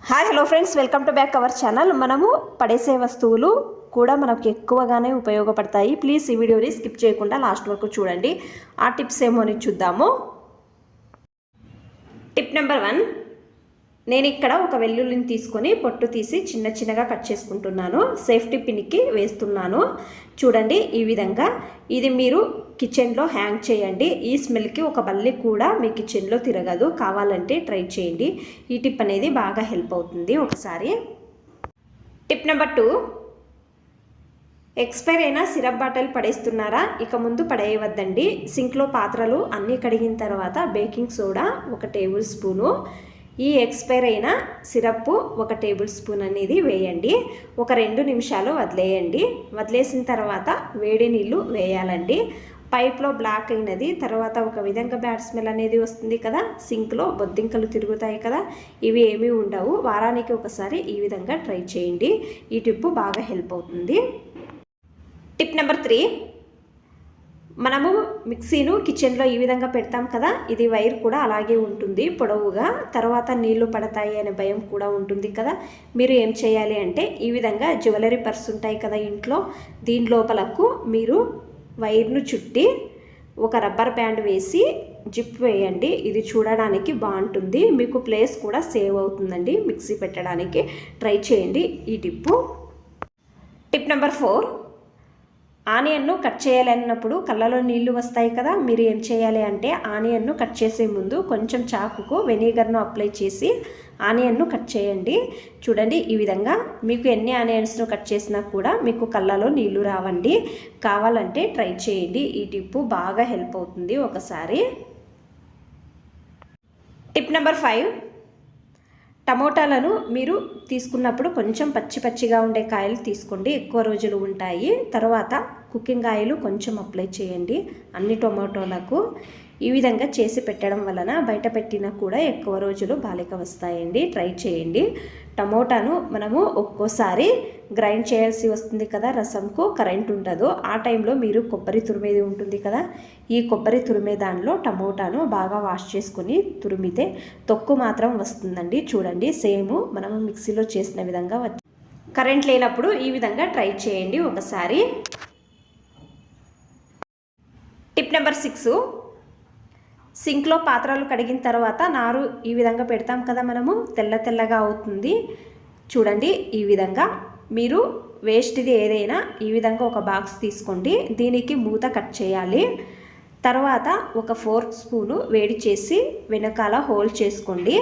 Hi hello friends, welcome to back our channel. మనము పడేసే వస్తువులు కూడా మనకు ఎక్కువగానే ఉపయోగపడతాయి. ప్లీజ్ ఈ వీడియోని స్కిప్ చేయకుండా లాస్ట్ వరకు చూడండి. ఆ టిప్స్ ఏమో అని చూద్దాము. టిప్ నెంబర్ 1, నేను ఇక్కడ ఒక వెల్లుల్లిని తీసుకొని పొట్టు తీసి చిన్న చిన్నగా కట్ చేసుకుంటున్నాను. సేఫ్టీ పిన్కి వేస్తున్నాను. చూడండి, ఈ విధంగా ఇది మీరు కిచెన్లో హ్యాంగ్ చేయండి. ఈ స్మెల్కి ఒక బల్లి కూడా మీ కిచెన్లో తిరగదు. కావాలంటే ట్రై చేయండి. ఈ టిప్ అనేది బాగా హెల్ప్ అవుతుంది ఒకసారి. టిప్ నెంబర్ 2, ఎక్స్పైర్ అయిన సిరప్ బాటిల్ పడేస్తున్నారా? ఇక ముందు పడేయవద్దండి. సింక్లో పాత్రలు అన్నీ కడిగిన తర్వాత బేకింగ్ సోడా 1 టేబుల్ స్పూను, ఈ ఎక్స్పైర్ అయిన సిరప్ 1 టేబుల్ స్పూన్ అనేది వేయండి. ఒక 2 నిమిషాలు వదిలేయండి. వదిలేసిన తర్వాత వేడి నీళ్ళు వేయాలండి. పైప్లో బ్లాక్ అయినది తర్వాత ఒక విధంగా బ్యాడ్ స్మెల్ అనేది వస్తుంది కదా, సింక్లో బొద్దింకలు తిరుగుతాయి కదా, ఇవి ఏమీ ఉండవు. వారానికి ఒకసారి ఈ విధంగా ట్రై చేయండి. ఈ టిప్ బాగా హెల్ప్ అవుతుంది. టిప్ నెంబర్ 3, మనము మిక్సీను కిచెన్లో ఈ విధంగా పెడతాం కదా, ఇది వైర్ కూడా అలాగే ఉంటుంది పొడవుగా. తర్వాత నీళ్లు పడతాయి అనే భయం కూడా ఉంటుంది కదా. మీరు ఏం చేయాలి అంటే, ఈ విధంగా జ్యువెలరీ పర్స్ ఉంటాయి కదా ఇంట్లో, దీని లోపలకు మీరు వైర్ను చుట్టి ఒక రబ్బర్ బ్యాండ్ వేసి జిప్ వేయండి. ఇది చూడడానికి బాగుంటుంది. మీకు ప్లేస్ కూడా సేవ్ అవుతుందండి మిక్సీ పెట్టడానికి. ట్రై చేయండి ఈ టిప్పు. టిప్ నెంబర్ 4, ఆనియన్ను కట్ చేయాలన్నప్పుడు కళ్ళలో నీళ్లు వస్తాయి కదా, మీరు ఏం చేయాలి అంటే ఆనియన్ను కట్ చేసే ముందు కొంచెం చాకుకు వెనిగర్ను అప్లై చేసి ఆనియన్ను కట్ చేయండి. చూడండి, ఈ విధంగా మీకు ఎన్ని ఆనియన్స్ను కట్ చేసినా కూడా మీకు కళ్ళలో నీళ్లు రావండి. కావాలంటే ట్రై చేయండి. ఈ టిప్పు బాగా హెల్ప్ అవుతుంది ఒకసారి. టిప్ నెంబర్ 5, టమోటాలను మీరు తీసుకున్నప్పుడు కొంచెం పచ్చిగా ఉండే కాయలు తీసుకోండి, ఎక్కువ రోజులు ఉంటాయి. తర్వాత కుకింగ్ ఆయిల్ కొంచెం అప్లై చేయండి అన్ని టొమాటోలకు. ఈ విధంగా చేసి పెట్టడం వలన బయట పెట్టినా కూడా ఎక్కువ రోజులు బాలిక వస్తాయండి. ట్రై చేయండి. టమోటాను మనము ఒక్కోసారి గ్రైండ్ చేయాల్సి వస్తుంది కదా, రసంకు కరెంట్ ఉండదు. ఆ టైంలో మీరు కొబ్బరి తురిమేది ఉంటుంది కదా, ఈ కొబ్బరి తురిమే దానిలో టమోటాను బాగా వాష్ చేసుకుని తురిమితే తొక్కు మాత్రం వస్తుందండి. చూడండి, సేమ్ మనము మిక్సీలో చేసిన విధంగా కరెంట్ లేనప్పుడు ఈ విధంగా ట్రై చేయండి ఒకసారి. టిప్ నెంబర్ 6, సింక్లో పాత్రలు కడిగిన తర్వాత నారు ఈ విధంగా పెడతాం కదా మనము, తెల్లగా అవుతుంది. చూడండి, ఈ విధంగా మీరు వేస్ట్ది ఏదైనా ఈ విధంగా ఒక బాక్స్ తీసుకోండి. దీనికి మూత కట్ చేయాలి. తర్వాత ఒక 4 స్పూను వేడి చేసి వెనకాల హోల్ చేసుకోండి.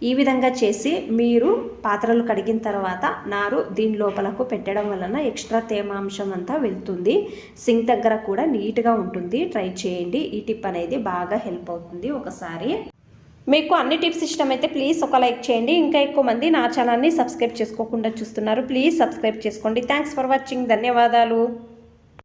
ఈ విధంగా చేసి మీరు పాత్రలు కడిగిన తర్వాత నారు దీని లోపలకు పెట్టడం వలన ఎక్స్ట్రా తేమాంశం అంతా వెళ్తుంది. సింక్ దగ్గర కూడా నీట్గా ఉంటుంది. ట్రై చేయండి. ఈ టిప్ అనేది బాగా హెల్ప్ అవుతుంది ఒకసారి. మీకు అన్ని టిప్స్ ఇష్టమైతే ప్లీజ్ ఒక లైక్ చేయండి. ఇంకా ఎక్కువ మంది నా ఛానల్ని సబ్స్క్రైబ్ చేసుకోకుండా చూస్తున్నారు. ప్లీజ్ సబ్స్క్రైబ్ చేసుకోండి. Thanks for watching. ధన్యవాదాలు.